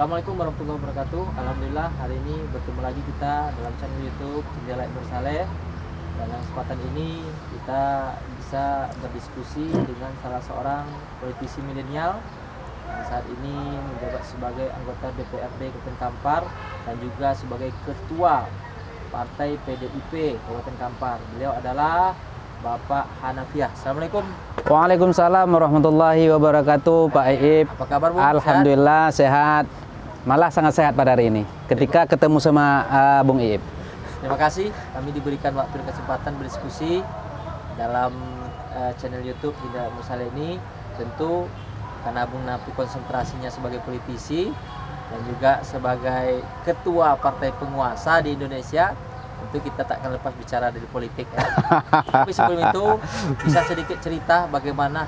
Assalamualaikum warahmatullahi wabarakatuh. Alhamdulillah hari ini bertemu lagi kita dalam channel YouTube Jendela Ibnu Saleh. Dalam kesempatan ini kita bisa berdiskusi dengan salah seorang politisi milenial yang saat ini menjabat sebagai anggota DPRD Kabupaten Kampar dan juga sebagai ketua Partai PDIP Kabupaten Kampar. Beliau adalah Bapak Hanafiah. Assalamualaikum. Waalaikumsalam warahmatullahi wabarakatuh, Pak Iip. Apa kabar, Bung? Alhamdulillah sehat. Malah sangat sehat pada hari ini ketika ketemu sama Bung Iip. Terima kasih kami diberikan waktu dan kesempatan berdiskusi dalam channel YouTube Jendela Ibnu Saleh ini. Tentu karena Bung Nafi konsentrasinya sebagai politisi dan juga sebagai ketua partai penguasa di Indonesia, tentu kita tak akan lepas bicara dari politik ya. Tapi sebelum itu bisa sedikit cerita bagaimana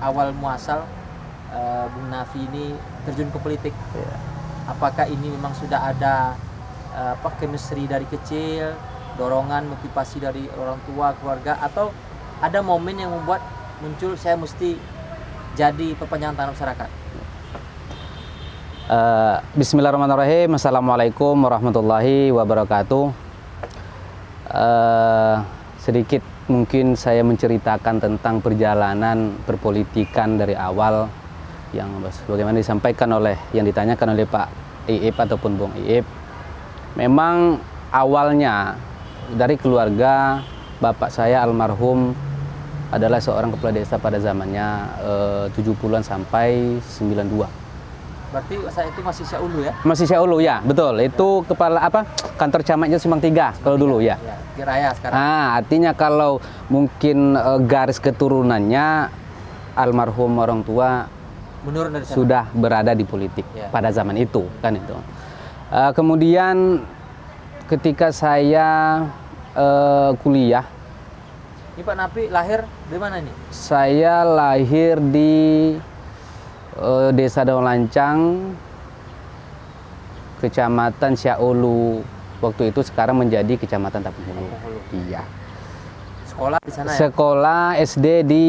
awal muasal Bung Nafi ini terjun ke politik. Apakah ini memang sudah ada chemistry dari kecil, dorongan, motivasi dari orang tua, keluarga, atau ada momen yang membuat muncul saya mesti jadi perpanjangan tangan masyarakat? Bismillahirrahmanirrahim. Assalamualaikum warahmatullahi wabarakatuh. Sedikit mungkin saya menceritakan tentang perjalanan perpolitikan dari awal yang bagaimana disampaikan oleh yang ditanyakan oleh Pak Iip ataupun Bung Iip. Memang awalnya dari keluarga bapak saya almarhum adalah seorang kepala desa pada zamannya 70-an sampai 92. Berarti saya itu masih Syaulu ya? Masih Syaulu ya, betul. Itu kepala kantor camatnya Simpang 3 kalau dulu ya. Kiraya sekarang. Artinya kalau mungkin garis keturunannya almarhum orang tua Menurun dari sana. Sudah berada di politik pada zaman itu kan itu. Kemudian ketika saya kuliah, ini Pak Nafi lahir di mana nih? Saya lahir di Desa Daun Lancang, Kecamatan Syaulu. Waktu itu sekarang menjadi Kecamatan Tapung Hulu. Iya. Sekolah di sana ya? Sekolah SD di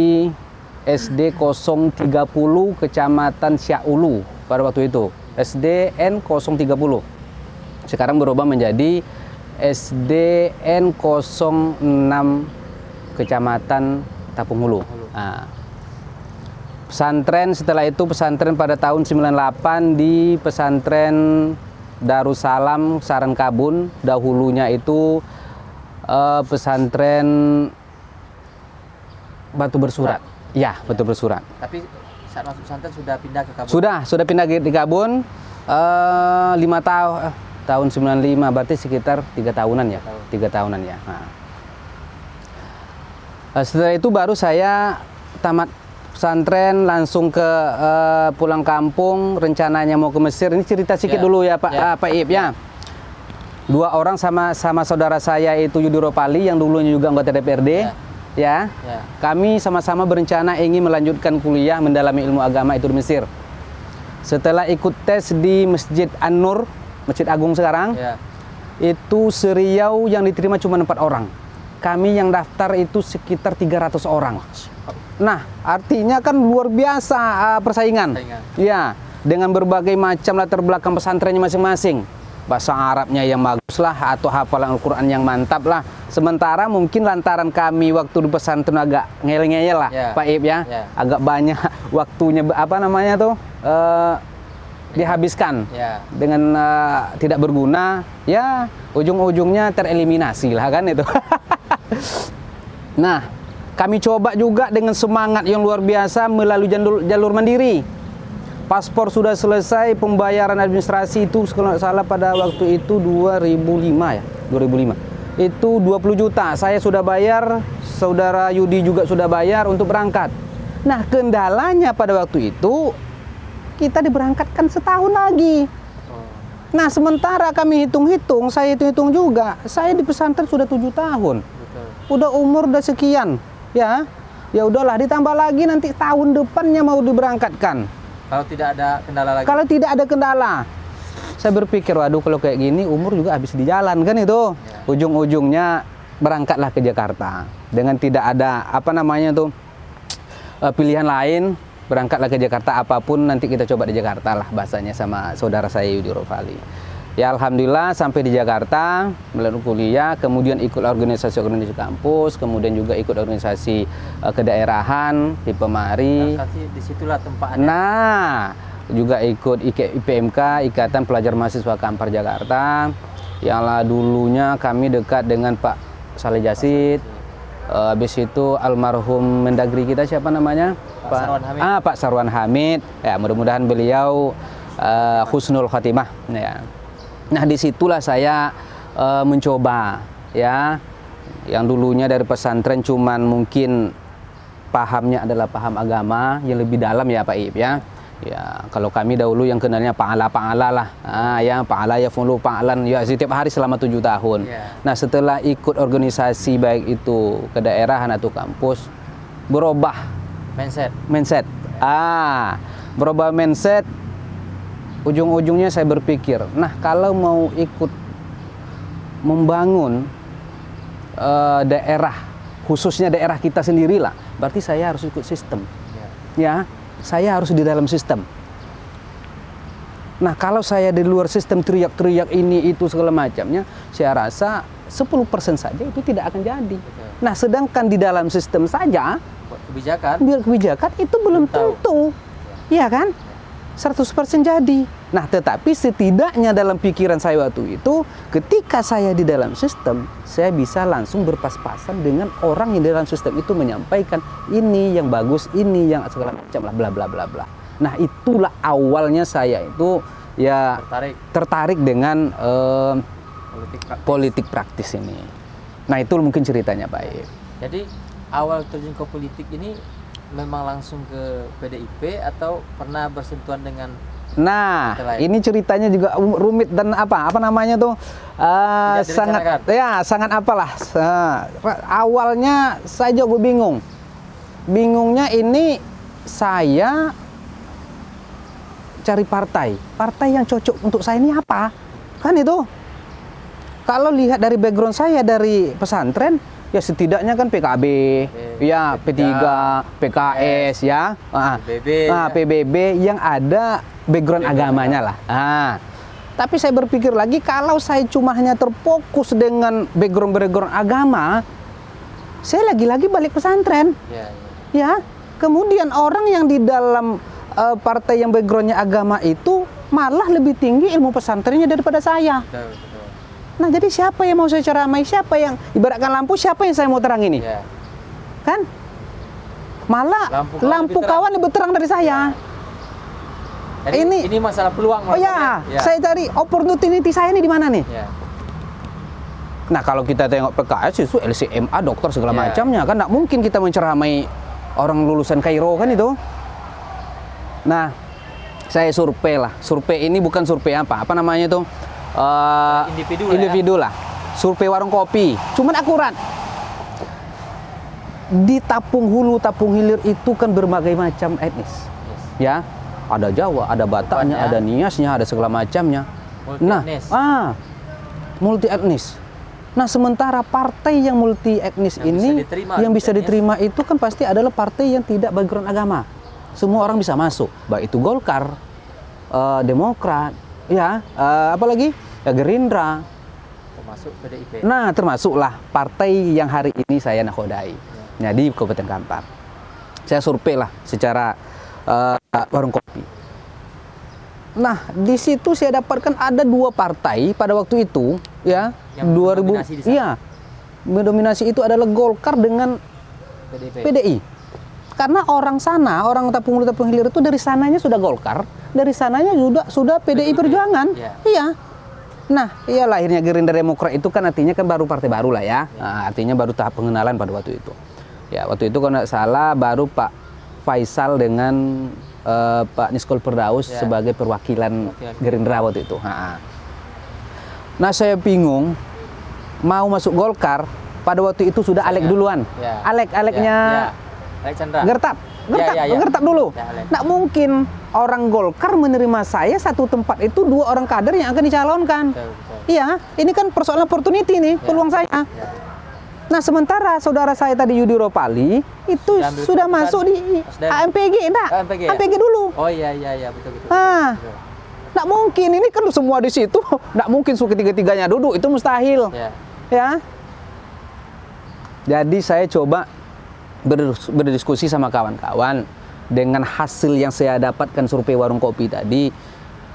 SD 030 Kecamatan Syaulu pada waktu itu. SDN 030. Sekarang berubah menjadi SDN 06 Kecamatan Tapung Hulu. Pesantren setelah itu pesantren pada tahun 98 di pesantren Darussalam Sarangkabun. Dahulunya itu pesantren Batu Bersurat. Ya, Batu Bersurat. Tapi saat masuk pesantren sudah pindah ke Kabun? Sudah pindah di Kabun 5 tahun 95, berarti sekitar 3 tahunan ya. 3 tahunan ya. Setelah itu baru saya tamat pesantren langsung ke pulang kampung, rencananya mau ke Mesir. Ini cerita sedikit dulu ya Pak Iip ya. 2 orang sama saudara saya itu Yudi Ropali yang dulunya juga anggota DPRD. Kami sama-sama berencana ingin melanjutkan kuliah mendalami ilmu agama itu di Mesir. Setelah ikut tes di Masjid An-Nur, Masjid Agung sekarang, itu seriau yang diterima cuma 4 orang. Kami yang daftar itu sekitar 300 orang. Nah, artinya kan luar biasa persaingan. Ya, dengan berbagai macam latar belakang pesantrennya masing-masing. Bahasa Arabnya yang bagus lah, atau hafalan Al-Quran yang mantap lah. Sementara mungkin lantaran kami waktu di pesantren agak ngeyel-ngeyel lah, Pak Iip ya. Agak banyak waktunya dihabiskan dengan tidak berguna, ya ujung-ujungnya tereliminasi lah kan itu. Nah, kami coba juga dengan semangat yang luar biasa melalui jalur mandiri. Paspor sudah selesai, pembayaran administrasi itu kalau salah pada waktu itu 2005 ya, 2005. Itu 20 juta, saya sudah bayar, saudara Yudi juga sudah bayar untuk berangkat. Nah, kendalanya pada waktu itu kita diberangkatkan setahun lagi. Nah, sementara kami hitung-hitung, saya hitung-hitung juga, saya di pesantren sudah 7 tahun. Udah umur udah sekian, ya. Ya udahlah, ditambah lagi nanti tahun depannya mau diberangkatkan. Kalau tidak ada kendala lagi? Kalau tidak ada kendala. Saya berpikir, waduh kalau kayak gini umur juga habis di jalan kan itu. Ujung-ujungnya berangkatlah ke Jakarta. Dengan tidak ada pilihan lain, berangkatlah ke Jakarta, apapun nanti kita coba di Jakarta lah bahasanya sama saudara saya Yudi Rofali. Ya alhamdulillah sampai di Jakarta melalui kuliah, kemudian ikut organisasi kampus, kemudian juga ikut organisasi kedaerahan di Pemari. Disitulah tempatnya. Nah, juga ikut IPMK, Ikatan Pelajar Mahasiswa Kampar Jakarta. Yang dulunya kami dekat dengan Pak Saleh Jasid. Habis itu almarhum Mendagri kita siapa namanya? Pak Sarwan Hamid. Ya, mudah-mudahan beliau husnul khatimah ya. Nah, disitulah saya mencoba ya, yang dulunya dari pesantren cuman mungkin pahamnya adalah paham agama yang lebih dalam ya Pak Ib ya. Ya, kalau kami dahulu yang kenalnya pa'ala lah. Ya pa'ala ya fulu pa'alan ya setiap hari selama 7 tahun. Nah, setelah ikut organisasi baik itu kedaerahan atau kampus, berubah mindset. Berubah mindset. Ujung-ujungnya saya berpikir, nah kalau mau ikut membangun daerah, khususnya daerah kita sendirilah, berarti saya harus ikut sistem. Ya, saya harus di dalam sistem. Nah, kalau saya di luar sistem teriak-teriak ini itu segala macamnya, saya rasa 10% saja itu tidak akan jadi. Nah, sedangkan di dalam sistem saja kebijakan itu belum tentu. Iya kan? 100% jadi. Nah, tetapi setidaknya dalam pikiran saya waktu itu, ketika saya di dalam sistem, saya bisa langsung berpas-pasan dengan orang yang di dalam sistem itu menyampaikan ini yang bagus, ini yang segala macam lah, bla bla bla bla. Nah, itulah awalnya saya itu ya tertarik dengan politik praktis ini. Nah, itu mungkin ceritanya Pak Ib. Jadi awal terjun ke politik ini memang langsung ke PDIP atau pernah bersentuhan dengan? Nah, ini ceritanya juga rumit dan apa namanya tuh sangat apalah. Awalnya saya juga bingung. Bingungnya ini saya cari partai yang cocok untuk saya ini apa? Kan itu. Kalau lihat dari background saya dari pesantren, ya setidaknya kan PKB, ya P3, PKS, ya, PBB yang ada background agamanya lah. Tapi saya berpikir lagi, kalau saya cuma hanya terfokus dengan background agama, saya lagi-lagi balik pesantren. Ya, kemudian orang yang di dalam partai yang backgroundnya agama itu malah lebih tinggi ilmu pesantrennya daripada saya. Nah, jadi siapa yang mau saya ceramai? Siapa yang ibaratkan lampu? Siapa yang saya mau terang ini? Kan? Malah lampu kawan lebih terang dari saya. Jadi, ini masalah peluang. Oh ya, saya cari opportunity saya ini di mana nih? Nah, kalau kita tengok PKS itu LCMA, dokter segala macamnya, kan nggak mungkin kita menceramai orang lulusan Kairo kan itu. Nah, saya survei lah. Survei ini bukan survei apa namanya tuh? Individu lah. Survei warung kopi, cuman akurat. Di Tapung Hulu, Tapung Hilir itu kan berbagai macam etnis. Ya, ada Jawa, ada Bataknya, ada Niasnya, ada segala macamnya. Multi etnis. Nah, sementara partai yang multi etnis ini yang bisa diterima itu kan pasti adalah partai yang tidak background agama. Semua orang bisa masuk, baik itu Golkar, Demokrat, ya, apalagi ya Gerindra, termasuk PDIP. Nah, termasuklah partai yang hari ini saya nakodai. Di Kabupaten Kampar. Saya survei lah secara warung kopi. Nah, di situ saya dapatkan ada 2 partai pada waktu itu, ya, yang 2000, iya, mendominasi itu adalah Golkar dengan PDI. Karena orang sana, orang Tapung Hilir itu dari sananya sudah Golkar, dari sananya sudah PDI Perjuangan. Iya. Nah, iya lahirnya Gerindra Demokrat itu kan artinya kan baru partai baru lah ya. Nah, artinya baru tahap pengenalan pada waktu itu. Ya, waktu itu kalau nggak salah baru Pak Faisal dengan Pak Niskol Firdaus sebagai perwakilan Gerindra waktu itu. Nah, saya bingung mau masuk Golkar pada waktu itu sudah Alek duluan. Aleknya Gertap dulu. Nggak mungkin orang Golkar menerima saya satu tempat itu 2 orang kader yang akan dicalonkan. Iya, ini kan persoalan opportunity nih, peluang saya. Nah, sementara saudara saya tadi Yudi Ropali itu sudah masuk di AMPG, enggak? AMPG dulu. Oh iya betul. Ah. Betul. Nggak mungkin, ini kan semua di situ, nggak mungkin ketiga-tiganya duduk, itu mustahil. Ya. Jadi saya coba berdiskusi sama kawan-kawan, dengan hasil yang saya dapatkan survei warung kopi tadi,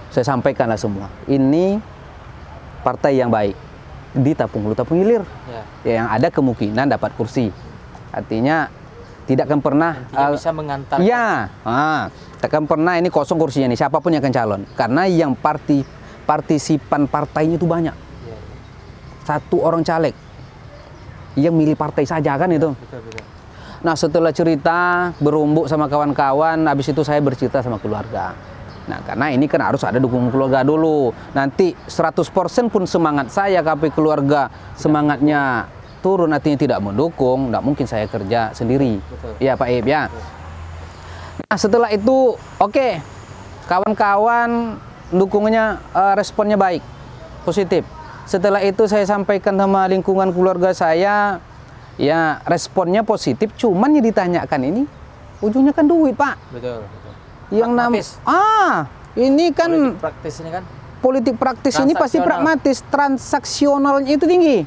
saya sampaikanlah semua. Ini partai yang baik, di Tapung Hulu Tapung Hilir, yang ada kemungkinan dapat kursi. Artinya tidak akan pernah bisa mengantarkan. Ya, tak akan pernah ini kosong kursinya nih, siapapun yang akan calon. Karena yang partisipan partainya itu banyak. Satu orang caleg yang milih partai saja kan itu. Betul. Nah, setelah cerita berumbuk sama kawan-kawan, habis itu saya bercerita sama keluarga. Nah, karena ini kan harus ada dukungan keluarga dulu. Nanti 100% pun semangat saya, tapi keluarga semangatnya turun, artinya tidak mendukung, nggak mungkin saya kerja sendiri. Iya Pak Ib ya. Nah, setelah itu oke, kawan-kawan dukungnya, responnya baik, positif. Setelah itu saya sampaikan sama lingkungan keluarga saya, ya responnya positif, cuman yang ditanyakan ini ujungnya kan duit Pak. Betul. Yang ini kan politik praktis ini pasti pragmatis, transaksionalnya itu tinggi.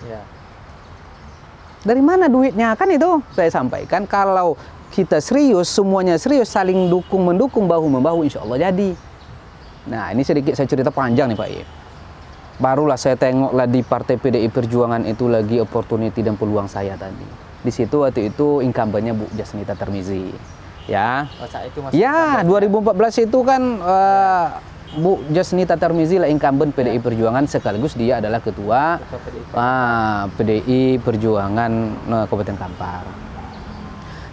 Dari mana duitnya kan itu? Saya sampaikan kalau kita serius, semuanya serius, saling mendukung, bahu-membahu, insya Allah jadi. Nah, ini sedikit saya cerita panjang nih Pak Ib. Barulah saya tengoklah di Partai PDI Perjuangan itu lagi opportunity dan peluang saya tadi. Di situ waktu itu incumbent-nya Bu Jasnita Tarmizi. Ya. Ya, 2014 itu kan Bu Jasnita Tarmizi lah incumbent PDI Perjuangan, sekaligus dia adalah ketua PDI Perjuangan Kabupaten Kampar.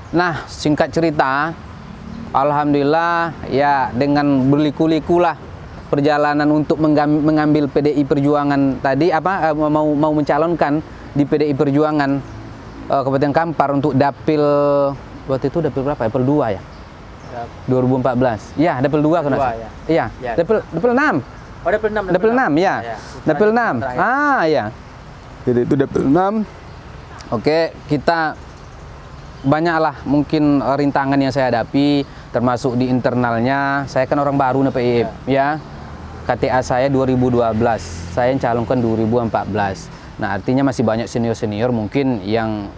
Nah, singkat cerita, alhamdulillah ya dengan berliku-liku lah perjalanan untuk mengambil PDI Perjuangan tadi mau mencalonkan di PDI Perjuangan Kabupaten Kampar untuk dapil waktu itu dapil berapa? Dapil 2 ya? 2014. Ya, dapil 2 kan? Iya. Dapil 6. Oh, dapil 6. Dapil 6 ya. Dapil 6. Ya. Jadi itu dapil 6. Oke, kita banyaklah mungkin rintangan yang saya hadapi, termasuk di internalnya. Saya kan orang baru nih Pak Ib, ya. KTA saya 2012, saya calonkan 2014. Nah, artinya masih banyak senior-senior mungkin yang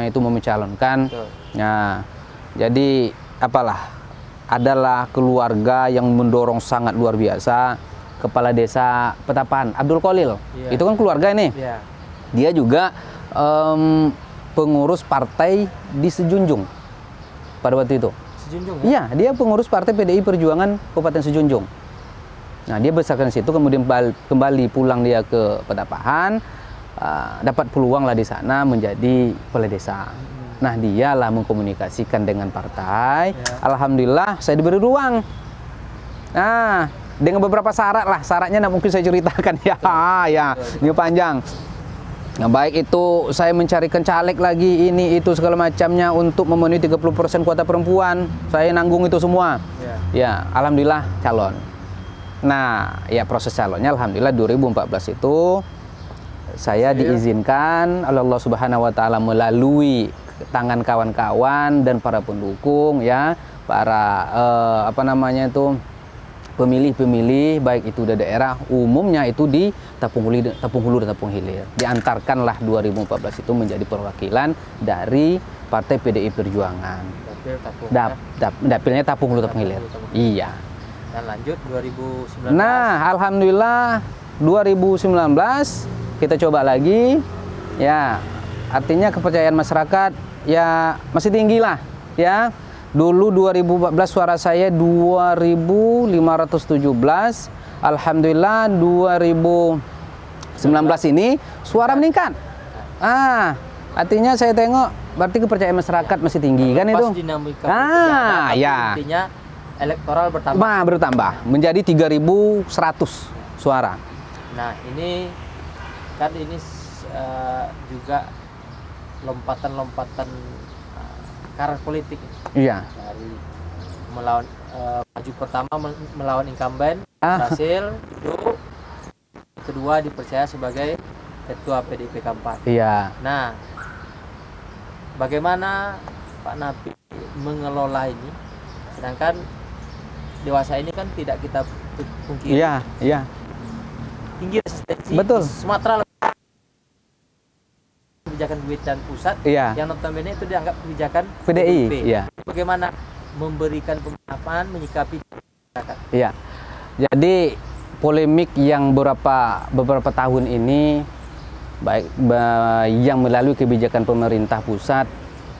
itu mau mencalonkan. Nah, jadi adalah keluarga yang mendorong sangat luar biasa. Kepala Desa Petapan, Abdul Kolil, itu kan keluarga ini. Dia juga pengurus partai di Sejunjung pada waktu itu. Sejunjung ya? Iya, dia pengurus partai PDI Perjuangan Kabupaten Sejunjung. Nah, dia besarkan di situ, kemudian kembali pulang dia ke Pedapahan, dapat peluang lah di sana menjadi kepala desa. Nah, dialah mengkomunikasikan dengan partai. Alhamdulillah saya diberi ruang. Nah, dengan beberapa syarat lah, syaratnya nggak mungkin saya ceritakan ya, ini panjang. Nah, baik itu saya mencarikan caleg lagi, ini itu segala macamnya untuk memenuhi 30% kuota perempuan. Saya nanggung itu semua. Ya, alhamdulillah calon. Nah, ya proses calonnya alhamdulillah 2014 itu saya diizinkan oleh Allah Subhanahu wa taala melalui tangan kawan-kawan dan para pendukung ya, para pemilih-pemilih baik itu dari daerah, umumnya itu di Tapung Hulu dan Tapung Hilir. Diantarkanlah 2014 itu menjadi perwakilan dari Partai PDI Perjuangan. Dapilnya Tapung Hulu Tapung Hilir. Iya. Dan lanjut 2019. Nah, alhamdulillah 2019 kita coba lagi. Ya, artinya kepercayaan masyarakat ya masih tinggi lah ya. Dulu 2014 suara saya 2.517. Alhamdulillah 2019 ini suara meningkat. Artinya saya tengok berarti kepercayaan masyarakat masih tinggi kan itu. Ya. Intinya elektoral bertambah. Bertambah menjadi 3.100 suara. Nah, ini kan juga lompatan karir politik. Iya. Dari melawan maju pertama melawan incumbent berhasil, itu kedua dipercaya sebagai ketua PDIP Kampar. Iya. Nah, bagaimana Pak Napi mengelola ini, sedangkan dewasa ini kan tidak kita pungkiri. Iya, iya. Tinggi resistensi. Betul. Di Sumatera kebijakan pusat, Iya. yang notabene itu dianggap kebijakan PDI. Iya. Bagaimana memberikan pemahaman, menyikapi masyarakat? Iya. Jadi polemik yang beberapa tahun ini baik yang melalui kebijakan pemerintah pusat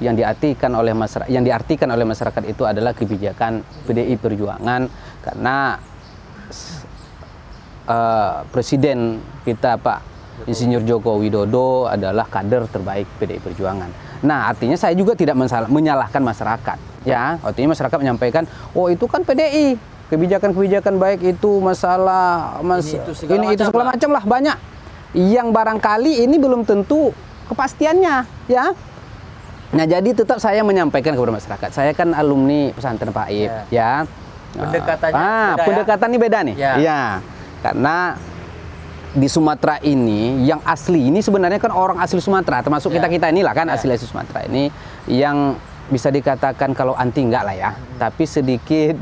yang diartikan oleh masyarakat itu adalah kebijakan PDI Perjuangan, karena Presiden kita Pak Insinyur Joko Widodo adalah kader terbaik PDI Perjuangan. Nah, artinya saya juga tidak menyalahkan masyarakat, ya. Artinya masyarakat menyampaikan, oh itu kan PDI, kebijakan-kebijakan baik itu masalah ini itu segala macam lah, banyak yang barangkali ini belum tentu kepastiannya, ya. Nah, jadi tetap saya menyampaikan kepada masyarakat. Saya kan alumni pesantren Pak Ip, ya. Pendekatannya pendekatan ini beda nih. Ya. Karena di Sumatera ini yang asli ini sebenarnya kan orang asli Sumatera, termasuk kita inilah kan asli Sumatera ini, yang bisa dikatakan kalau anti enggak lah ya, tapi sedikit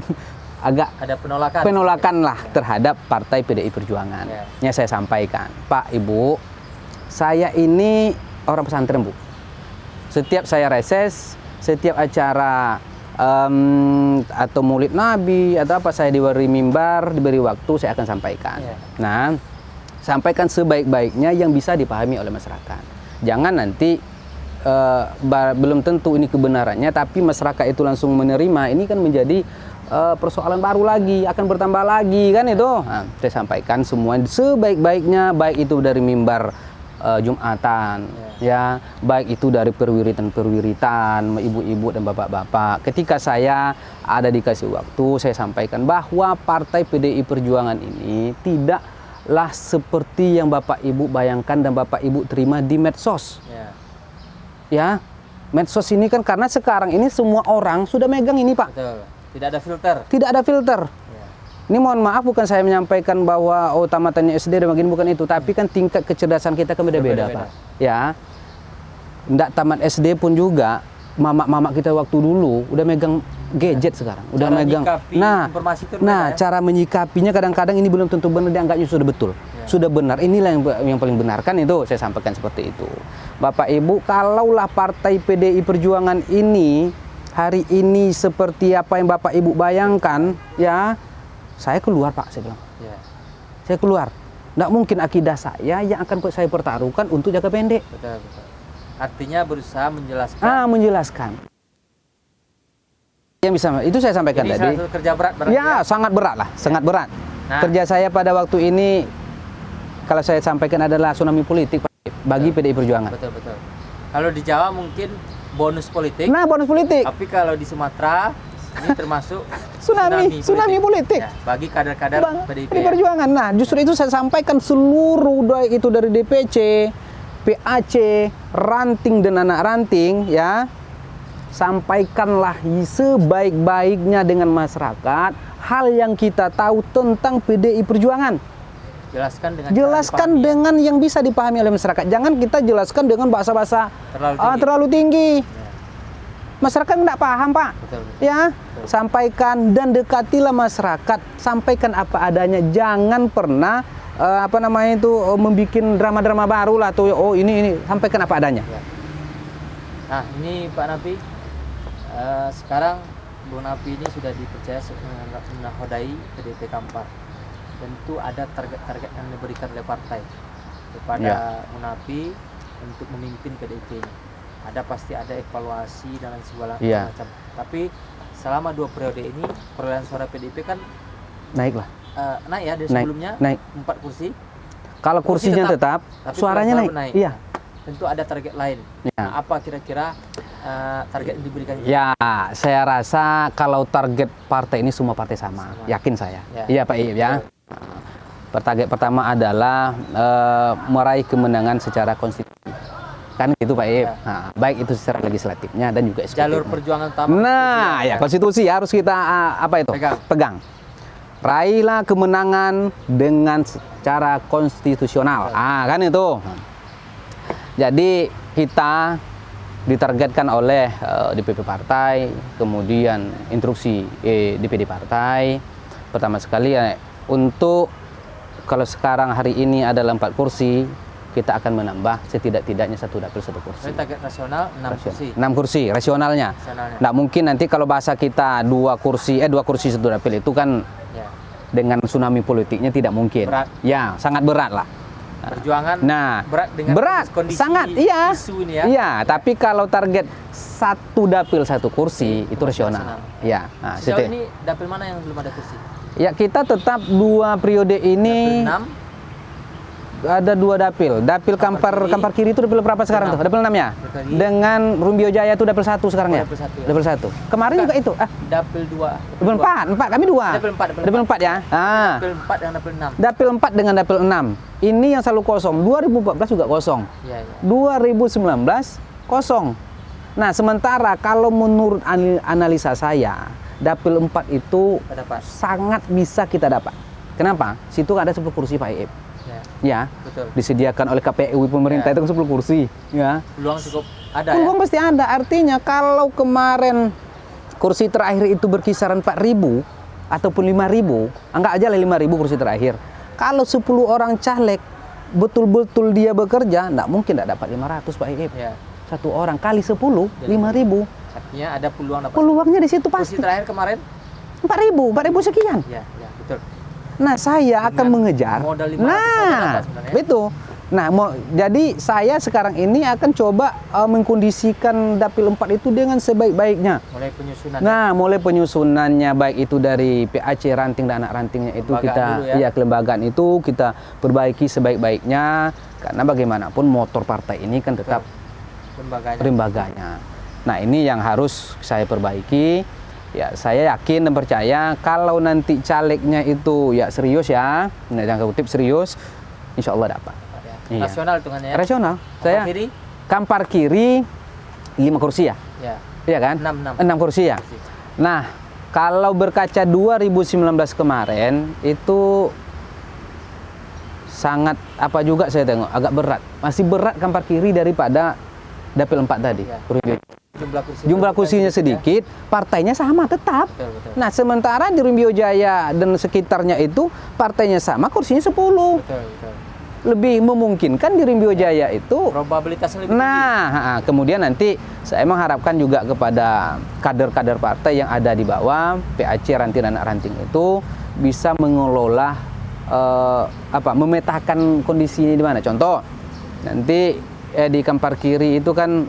agak ada penolakan lah terhadap Partai PDI Perjuangan. Yang saya sampaikan, Pak Ibu, saya ini orang pesantren, Bu. Setiap saya reses, setiap acara atau maulid Nabi atau apa, saya diberi mimbar, diberi waktu, saya akan sampaikan. Nah, sampaikan sebaik-baiknya yang bisa dipahami oleh masyarakat. Jangan nanti belum tentu ini kebenarannya, tapi masyarakat itu langsung menerima. Ini kan menjadi persoalan baru lagi, akan bertambah lagi kan itu. Nah, saya sampaikan semua sebaik-baiknya, baik itu dari mimbar Jumatan, ya, baik itu dari perwiritan, ibu-ibu dan bapak-bapak. Ketika saya ada dikasih waktu, saya sampaikan bahwa Partai PDI Perjuangan ini tidaklah seperti yang Bapak Ibu bayangkan dan Bapak Ibu terima di medsos. Ya, medsos ini kan karena sekarang ini semua orang sudah megang ini, Pak. Betul. Tidak ada filter. Tidak ada filter. Ini mohon maaf, bukan saya menyampaikan bahwa tamatannya SD dan begini, bukan itu, tapi kan tingkat kecerdasan kita kan beda-beda, Pak. Ya, nggak tamat SD pun juga mamak-mamak kita waktu dulu udah megang gadget sekarang, udah megang. Nah, cara menyikapinya kadang-kadang ini belum tentu benar, dianggapnya sudah betul, sudah benar. Inilah yang paling benar kan itu, saya sampaikan seperti itu. Bapak Ibu, kalaulah Partai PDI Perjuangan ini hari ini seperti apa yang Bapak Ibu bayangkan, ya, saya keluar, Pak, saya bilang. Saya keluar. Nggak mungkin akidah saya yang akan saya pertaruhkan untuk jangka pendek. Betul. Artinya berusaha menjelaskan. Menjelaskan. Yang bisa, itu saya sampaikan ini tadi. Kerja berat berarti. Ya, sangat berat lah, sangat berat. Nah, kerja saya pada waktu ini, kalau saya sampaikan adalah tsunami politik bagi PDI Perjuangan. Betul. Kalau di Jawa mungkin bonus politik. Nah, bonus politik. Tapi kalau di Sumatera ini termasuk tsunami politik. Ya, bagi kader-kader PDIP Perjuangan. Nah, justru itu saya sampaikan seluruh baik itu dari DPC, PAC, ranting dan anak ranting, ya. Sampaikanlah sebaik-baiknya dengan masyarakat hal yang kita tahu tentang PDI Perjuangan. Jelaskan dengan yang bisa dipahami oleh masyarakat. Jangan kita jelaskan dengan bahasa-bahasa terlalu tinggi. Masyarakat nggak paham, Pak. Betul. Ya, sampaikan dan dekatilah masyarakat. Sampaikan apa adanya. Jangan pernah membuat drama-drama baru lah tuh. Oh ini sampaikan apa adanya. Nah, ini Pak Napi, sekarang Bu Napi ini sudah dipercaya menakodai PDIP Kampar. Tentu ada target-target yang diberikan oleh partai kepada Bu Napi untuk memimpin PDIP ini. Pasti ada evaluasi dan segala macam. Tapi selama 2 periode ini perolehan suara PDIP kan naik ya dari sebelumnya naik 4 kursi. Kalau kursinya tetap suaranya naik. Iya. Tentu ada target lain. Nah, apa kira-kira target yang diberikan? Ya, saya rasa kalau target partai ini semua partai sama. Yakin saya. Iya, Pak Ip, ya. Target pertama adalah meraih kemenangan secara konstitusi. Kan itu Pak Ip. Nah, baik itu secara legislatifnya dan juga eksekutifnya. Jalur perjuangan utama. Nah, ya konstitusi harus kita pegang. Raihlah kemenangan dengan secara konstitusional. Kan itu. Jadi kita ditargetkan oleh DPP partai, kemudian instruksi DPD partai. Pertama sekali untuk kalau sekarang hari ini adalah 4 kursi, kita akan menambah setidak-tidaknya 1 dapil 1 kursi. Jadi target nasional 6 kursi. 6 kursi rasionalnya. Nggak mungkin nanti kalau bahasa kita 2 kursi 1 dapil itu kan Ya. dengan tsunami politiknya tidak mungkin. Berat. Ya, sangat berat lah. Perjuangan berat dengan kondisi sangat iya. isu ini ya. Iya, tapi kalau target 1 dapil 1 kursi itu rasional. Ya. Nah, sejauh ini dapil mana yang belum ada kursi? Ya, kita tetap 2 periode ini Dapil 6 ada 2 dapil. Dapil Kampar Kiri itu dapil berapa sekarang tuh? Dapil 6 ya? Dengan Rumbio Jaya itu dapil 1 sekarang ya? Dapil 1 ya. Dapil 1. Kemarin juga itu. Dapil 2. Dapil 4 kami 2. Dapil 4 ya. Dapil 4 dan dapil 6. Dapil 4 dengan dapil 6. Ini yang selalu kosong. 2014 juga kosong. Iya, iya. 2019 kosong. Nah, sementara kalau menurut analisa saya, dapil 4 itu sangat bisa kita dapat. Kenapa? Situ ada 10 kursi Pak Iip. Ya, betul. Disediakan oleh KPU pemerintah itu 10 kursi. Ya. Peluang cukup ada. Peluang ya? pasti ada. Artinya kalau kemarin kursi terakhir itu berkisaran 4.000 ataupun 5.000, anggap aja lah 5.000 kursi terakhir. Kalau 10 orang caleg betul-betul dia bekerja, enggak mungkin enggak dapat 500 Pak Iip. Ya. 1 orang kali 10, 5.000. Artinya ada peluang dapat. Peluangnya di situ pasti. Kursi terakhir kemarin 4.000 sekian. ya, betul. Nah, saya akan mengejar. Modal 500 dapat sebenarnya. Betul. Nah, jadi saya sekarang ini akan coba mengkondisikan dapil 4 itu dengan sebaik-baiknya. Mulai penyusunan. Nah, mulai penyusunannya baik itu dari PAC ranting dan anak rantingnya itu kita kelembagaan itu kita perbaiki sebaik-baiknya karena bagaimanapun motor partai ini kan tetap lembaganya. Nah, ini yang harus saya perbaiki. Ya, saya yakin dan percaya kalau nanti calegnya itu ya serius ya, nah, jangan kutip serius, insya Allah dapat. Ya. Iya. Rasional hitungannya ya? Rasional. Kampar Kiri? Kampar Kiri 5 kursi ya? Iya kan? 6 kursi ya? Nah, kalau berkaca 2019 kemarin itu sangat apa juga saya tengok, agak berat. Masih berat Kampar Kiri daripada dapil 4 tadi. Ya. Jumlah kursinya sedikit, partainya sama tetap. Betul. Nah, sementara di Rumbio Jaya dan sekitarnya itu partainya sama, kursinya 10. Betul. Lebih memungkinkan di Rumbio Jaya itu probabilitasnya lebih tinggi. Kemudian nanti saya mengharapkan juga kepada kader-kader partai yang ada di bawah PAC ranting dan anak ranting itu bisa mengelola memetakan kondisi ini di mana. Contoh, nanti di Kampar Kiri itu kan